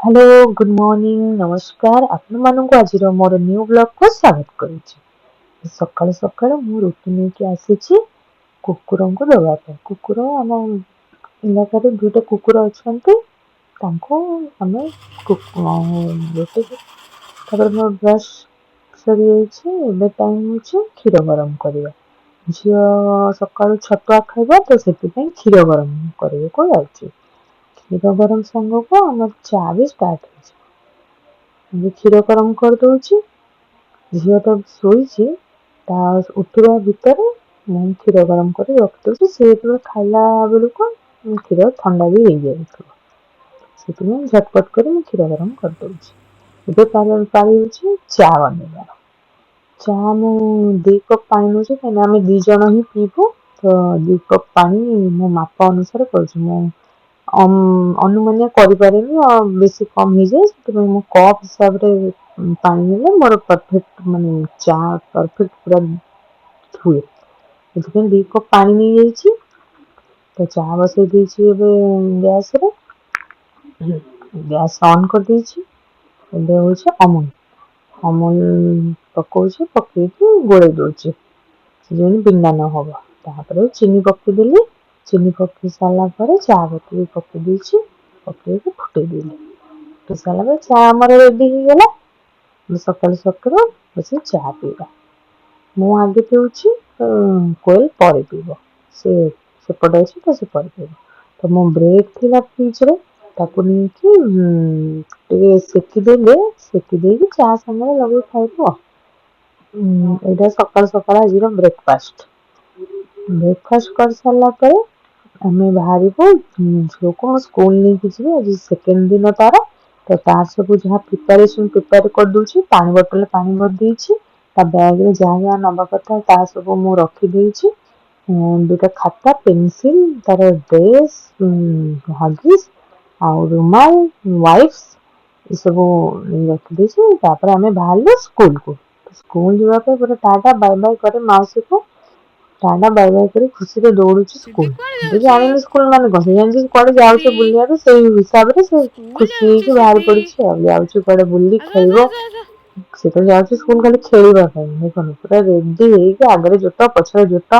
Hello good morning नमस्कार आपण मानक आज मोर न्यू ब्लॉग को स्वागत करुच्ची सकाळु सकाळु मु रुटी नेकी आसीची कुकुर को दबा कुकुर आम इलाकार दुईटा कुकुर अच्छा आम रुटी मो ब्रश सरी टाइम हो क्षीर गरम करवा झील सकाळु छतुआ खाइबा तो से क्षीर गरम करने को जाऊँगी क्षीर गरम सांग को आम चा भी स्टार्ट हो क्षीर गरम कर दौची झील तो शोची उठवा भितर मु क्षीर गरम कर रखी दूसरी सी खाला बेलू को क्षीर ठंडा भी हो जाए झटपट कर क्षीर गरम कर दूसरी ये पारी चा बनवा चा मु 2 कप पानी नौ कहीं आम 2 जन ही पीबू तो 2 कप पानी मो माप अनुसार कर अनुमानिया करें बेसी कम हो जाए मो कप हिसाब से पानी ने मोर परफेक्ट माने चा परफेक्ट पूरा हुए ये 2 कप पानी नहीं जाइए तो चा बसई देती गैस गैस ऑन कर देती हूँ अमूल अमूल पकाऊे पकई गोल दूचे बिंदा न हम तापर चीनी पकईदेली चीनी पकई सारापर चा पत्ती पकई पकई फुटेदेली फुटे सारापर चा आमर रेडी हो गला सकाल सकाल बस चा पीवा मु आगे पीऊँगी कोयल पर पीब सेपटे अच्छे तो से पर पीब तो मो ब्रेड थी फ्रिज्रे ताकू नहीं सेकिदे सेकिदे चा सामने लगे खाइब यहाँ सकाल सकाल आज ब्रेकफास्ट ब्रेकफास्ट कर सारापर आम बाहर झील को स्कूल नहीं जी आज सेकेंड दिन तार तो तार सब जहाँ प्रिपेरेसन प्रिपेयर कर दूची पानी बोतल पानी भर देती बैग रे जहाँ जहाँ नवा कथा सब मु रखीदे 2टा खाता पेनसिल तार ड्रेस हगिस आ रुमाल वाइप्स ये सब रखीदे आम बाहर स्कूल को स्कूल जावाई पूरा टाटा बाय बाय करे मौसी को टाटा बाय बाय कर खुशी से दौड़ू स्कूल जानी स्कूल मान कौन जानी कड़े जाऊे बुलिया से हिसाब से खुशी हो बाहर पड़ी जाऊे बुली खेल से तो जाऊँ स्कूल खाली खेलवा देखो पूरा रेडी है आगे जोट पछरे जोट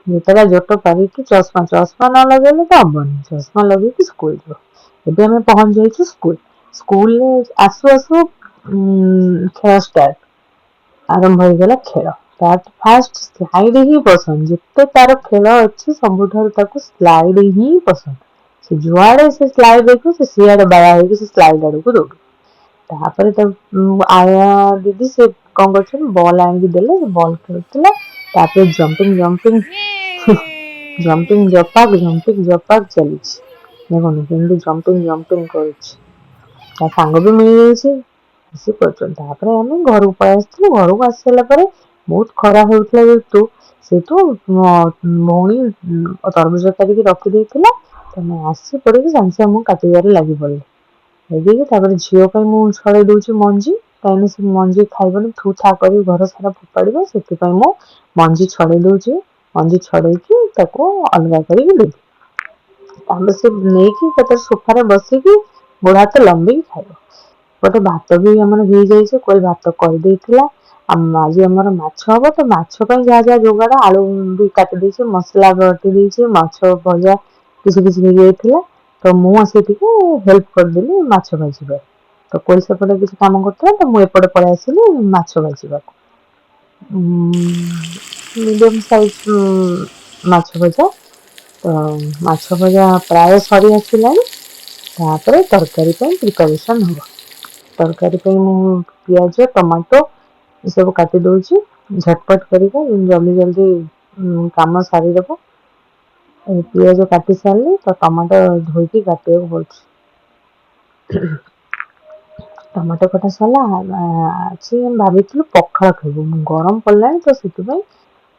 जोटा जोट पारि चश्मा चश्मा न लगे तो हबनी चश्मा लगे स्कूल जो एम पहुंच जाइए स्कूल स्कूल आसु आसु खेल स्टार्ट आरंभ हो गला खेल फास्ट स्लाइड ही पसंद जिते तार खेल अच्छी सबुठ स्लाइड ही पसंद से जुआड़े से स्लाइड देखो से सियाड़े बाया हो स्लाइड आड़ को दौड़ तापर तो आया दीदी से कौन कर बॉल आनिक देले बॉल खेलुला जंपिंग जंपिंग जंपिंग जपाक चली देखो केमती जंपिंग जंपिंग कर सांग भी मिल जाए आम घर को पलि घर को आस सारापर बहुत खरा होता जेतु से भौणी तरबुज काटिक रखी तो मैं आसी पड़े सागे सागे काटार लगी पड़े लगे झील मुझे छड़े दूसरी मंजी कहीं से मंजी खाइबनी थू था कर घर सारा फोपाड़ से मु मंजी छड़े दूचे मंजी छड़े अलग कर से नहीं सोफार बसिक गोड़ हाथ लंबी खाइब गोटे भात भी आम हो जाए कोई भात करदे आज आम माछ हम तो माछपाई जहाँ जहाँ जोगाड़ आलू भी काटिदे मसला बटी माछ भजा किसी किसी हो तो मुझे हेल्प करदेली माछ भाजवा तो कोई सेपटे किसी कम करता तो मुझे पलि आसली माछ भाजवा मीडियम साइज माछ भजा तो माछ भजा प्राय सरी आसला तरकारी प्रिपरेसन हम तरकारी पियाज टमाटो ये सब काटी दूची झटपट कर जल्दी जल्दी काम सारीदेव पियाज काटी सारे तो टमाटो धोईकी काटे पड़े टमाटो कटा सारा आज भाई पखाड़ खाइबू गरम पड़ा तो से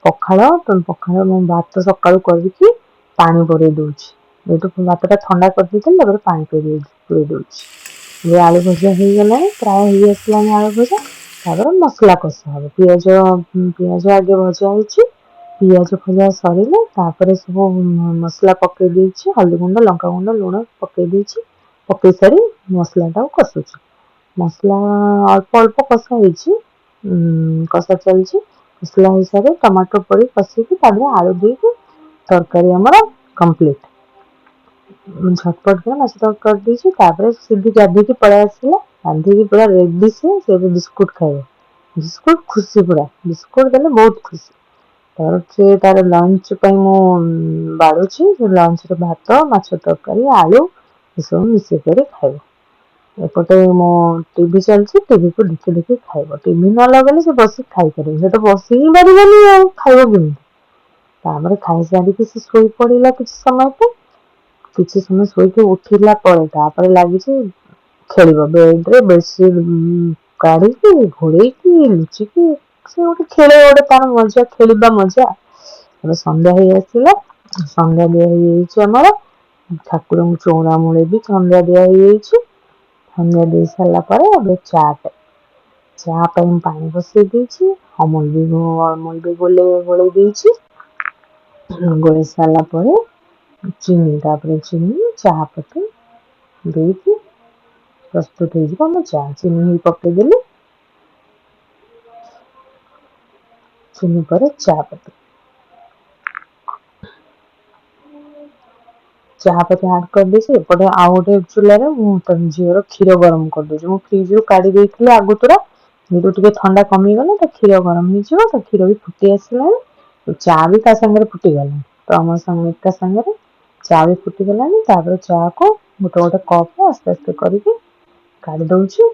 पखाड़ पखाड़ भात सका करके पानी पड़े दूसरी जो भातटा ठंडा कर पानी पूरे दूसरी आलू भजा हो गला प्राय हो आसला आलू भजा तापर मसला कषा हम पियाज पियाज आगे भजा हो पियाज भजा सर सब मसला पकई हल्दी गुंड लंका गुंड लुण पकई पकई सारी ମସଲାଟାକୁ କଷୁଛି। ମସଲା ଅଳ୍ପ ଅଳ୍ପ କଷା ହେଇଛି, କଷା ଚାଲିଛି। ମସଲା ହିସାବରେ ଟମାଟୋ ପଡ଼ି କଷିକି ତା ଦେହରେ ଆଳୁ ଦେଇକି ତରକାରୀ ଆମର କମ୍ପ୍ଲିଟ୍। ଝଟପଟ କିନା ମାଛ ତରକାରୀ କରିଦେଇଛି। ତାପରେ ସିଧି ଗାଧୋଇକି ପଳେଇ ଆସିଲା, ଗାଧୋଇକି ପୁରା ରେଡି ସେ ଏବେ ବିସ୍କୁଟ ଖାଇବ। ବିସ୍କୁଟ ଖୁସି, ପୁରା ବିସ୍କୁଟ ଦେଲେ ବହୁତ ଖୁସି। ତାପରେ ସେ ତାର ଲଞ୍ଚ ପାଇଁ ମୁଁ ବାଢୁଛି। ଲଞ୍ଚରେ ଭାତ, ମାଛ ତରକାରୀ, ଆଳୁ ଏସବୁ ମିଶେଇକରି ଖାଇବ। ଏପଟେ ମୋ ଟିଭି ଚାଲିଛି, ଟିଭିକୁ ଦେଖି ଦେଖି ଖାଇବ। ଟିଭି ନ ଲଗେଇଲେ ସେ ବସିକି ଖାଇପାରିବ, ସେ ତ ବସି ହିଁ ପାରିବନି ଆଉ ଖାଇବ କେମିତି? ତାପରେ ଖାଇସାରିକି ସେ ଶୋଇ ପଡିଲା କିଛି ସମୟ ପାଇଁ। କିଛି ସମୟ ଶୋଇକି ଉଠିଲା ପରେ ତାପରେ ଲାଗିଛି ଖେଳିବ। ବେଡରେ ବେଡସିଟ୍ କାଢିକି, ଘୋଡେଇକି, ଲୁଚିକି ସେ ଗୋଟେ ଖେଳ, ଗୋଟେ ତାର ମଜା, ଖେଳିବା ମଜା। ଏବେ ସନ୍ଧ୍ୟା ହେଇ ଆସିଲା, ସନ୍ଧ୍ୟା ଦିଆ ହେଇଯାଇଛି ଆମର। ଠାକୁରଙ୍କୁ ଚଉରା ମୂଳେ ବି ସନ୍ଧ୍ୟା ଦିଆ ହେଇଯାଇଛି। ସନ୍ଧ୍ୟା ଦେଇ ସାରିଲା ପରେ ଏବେ ଚା ପାଇଁ ପାଣି ବସେଇ ଦେଇଛି। ଅମୁଲ ବି ଗୋଳେଇ ଦେଇଛି। ଗୋଳେଇ ସାରିଲା ପରେ ଚିନି, ତାପରେ ଚିନି, ଚାହା ପତି ଦେଇକି ପ୍ରସ୍ତୁତ ହେଇଯିବ ଆମ ଚା। ଚିନି ପକେଇଦେଲି, ଚିନି ପରେ ଚା ପତି, ଚାହା ପତି ଆଡ୍ କରିଦେଇଛି। ଏପଟେ ଆଉ ଗୋଟେ ଚୁଲାରେ ମୁଁ ଝିଅର କ୍ଷୀର ଗରମ କରିଦଉଛି। ମୁଁ ଫ୍ରିଜରୁ କାଢି ଦେଇଥିଲି ଆଗତୁରା, ଯେହେତୁ ଟିକେ ଥଣ୍ଡା କମିଗଲା ତ କ୍ଷୀର ଗରମ ହେଇଯିବ। ତ କ୍ଷୀର ବି ଫୁଟି ଆସିଲାଣି, ଚା ବି ତା ସାଙ୍ଗରେ ଫୁଟିଗଲାଣି। ତ ଆମ ଏକା ସାଙ୍ଗରେ ଚା ବି ଫୁଟିଗଲାଣି। ତାପରେ ଚା କୁ ଗୋଟେ ଗୋଟେ କପରେ ଆସ୍ତେ ଆସ୍ତେ କରିକି କାଢି ଦଉଛି।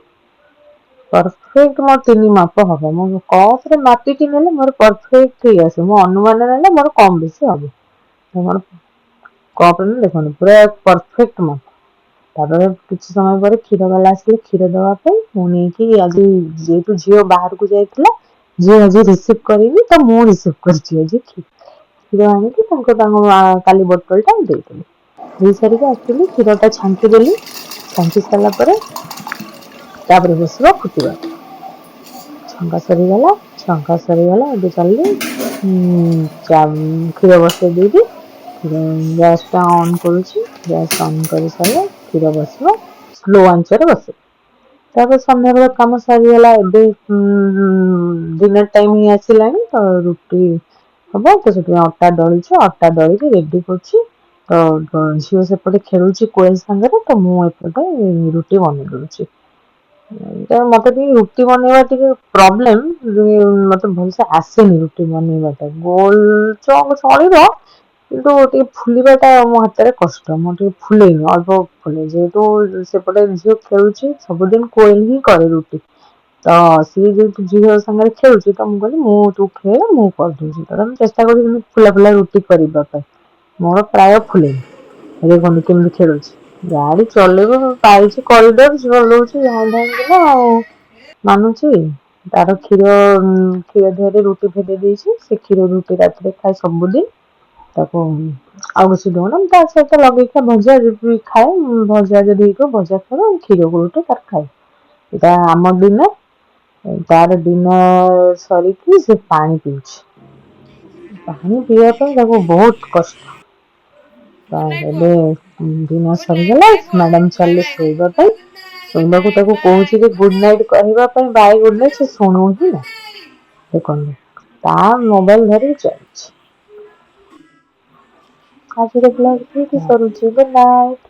ପରଫେକ୍ଟ ମୋର ଚିନି ମାପ ହବ। ମୁଁ କପରେ ମାପିକି ନେଲେ ମୋର ପରଫେକ୍ଟ ହେଇ ଆସିବ। ମୋ ଅନୁମାନ ନେଲେ ମୋର କମ ବେଶୀ ହବ। ମୋର କପରେ ଦେଖନ୍ତୁ ପୁରା ପରଫେକ୍ଟ ମାପ। ତାପରେ କିଛି ସମୟ ପରେ କ୍ଷୀର ବାଲା ଆସିଲେ କ୍ଷୀର ଦବା ପାଇଁ। ମୁଁ ନେଇକି ଆଜି ଯେହେତୁ ଝିଅ ବାହାରକୁ ଯାଇଥିଲା, ଝିଅ ଆଜି ରିସିଭ୍ କରିନି, ତ ମୁଁ ରିସିଭ୍ କରିଛି ଆଜି କ୍ଷୀର ଆଣିକି ତାଙ୍କ କାଲି ବୋତଲଟା ଦେଇଦେଲି। ଦେଇ ସାରିକି ଆସିଲି, କ୍ଷୀରଟା ଛାଙ୍କି ଦେଲି। ଛାଙ୍କି ସାରିଲା ପରେ ତାପରେ ବସିବ ଫୁଟିବା। ଛଙ୍କା ସରିଗଲା, ଏବେ ଚାଲିଲି କ୍ଷୀର ବସେଇ ଦେଇକି ଗ୍ୟାସଟା ଅନ୍ କରୁଛି। ଗ୍ୟାସ ଅନ୍ କରି ସାରିଲେ କ୍ଷୀର ବସିବ, ସ୍ଲୋ ଆଞ୍ଚରେ ବସିବ। ତାପରେ ସନ୍ଧ୍ୟାବେଳ କାମ ସରିଗଲା। ଏବେ ଡିନର ଟାଇମ ହେଇ ଆସିଲାଣି, ତ ରୁଟି ହବ। ତ ସେଥିପାଇଁ ଅଟା ଦଳିଛି, ଅଟା ଦଳିକି ରେଡି କରୁଛି। ତ ଝିଅ ସେପଟେ ଖେଳୁଛି କୋଏଲ ସାଙ୍ଗରେ, ତ ମୁଁ ଏପଟେ ରୁଟି ବନେଇ ଦଉଛି। ମତେ ଟିକେ ରୁଟି ବନେଇବା ଟିକେ ପ୍ରୋବ୍ଲେମ, ମତେ ଭଲସେ ଆସେନି ରୁଟି ବନେଇବାଟା। ଗୋଲ ଚଳିବ, କିନ୍ତୁ ଟିକେ ଫୁଲିବାଟା ମୋ ହାତରେ କଷ୍ଟ। ମୁଁ ଟିକେ ଫୁଲେନି, ଅଳ୍ପ ଫୁଲେ। ଯେହେତୁ ସେପଟେ ଝିଅ ଖେଳୁଛି, ସବୁଦିନ କୋଏଲ ହିଁ କରେ ରୁଟି। ତ ସିଏ ଯେହେତୁ ଝିଅ ସାଙ୍ଗରେ ଖେଳୁଛି, ତ ମୁଁ କହିଲି ତୁ ଖେଳେ, ମୁଁ କରିଦଉଛି। ତ ମୁଁ ଚେଷ୍ଟା କରୁଛି ଫୁଲା ଫୁଲା ରୁଟି କରିବା ପାଇଁ। ମୋର ପ୍ରାୟ ଫୁଲେନି। ଦେଖନ୍ତୁ କେମିତି ଖେଳୁଛି। ଗାଡି ଚଲେଇବ ପାଇଛି କରିଡର, ଚଲଉଛି ଧାଇଁ ଧାଇଁ କିନା ଆଉ ମାନୁଛି। ତାର କ୍ଷୀର ଦେହରେ ରୁଟି ଭେଦେଇ ଦେଇଛି। ସେ କ୍ଷୀର ରୁଟି ରାତିରେ ଖାଏ ସବୁଦିନ। ତାକୁ ଆଉ କିଛି ଦଉନା, ତା ସହିତ ଲଗେଇକି ଭଜା ଯଦି ଖାଏ, ଭଜା ଯଦି ହେଇଥିବ ଭଜା ଖାଇବ, କ୍ଷୀରକୁ ରୁଟି ତାର ଖାଏ। ଏଇଟା ଆମ ଡିନର। ତାର ଡିନର ସରିକି ସେ ପାଣି ପିଉଛି। ପାଣି ପିଇବା ପାଇଁ ତାକୁ ବହୁତ କଷ୍ଟ। ତ ଏବେ ଡିନର ସରିଗଲା, ମ୍ୟାଡାମ ଚାଲିଲେ ଶୋଇବା ପାଇଁ। ଶୋଇବାକୁ ତାକୁ କହୁଛି ଯେ ଗୁଡ ନାଇଟ୍ କହିବା ପାଇଁ, ବାଏ ଗୁଡ ନାଇଟ୍, ସେ ଶୁଣୁ ହିଁ ନାହିଁ। ଦେଖନ୍ତୁ ତା ମୋବାଇଲ ଧରିକି ଚାଲିଛି। ଆଜିର ବ୍ଲଗ ଏଇଠି ସରୁଛି। Good night.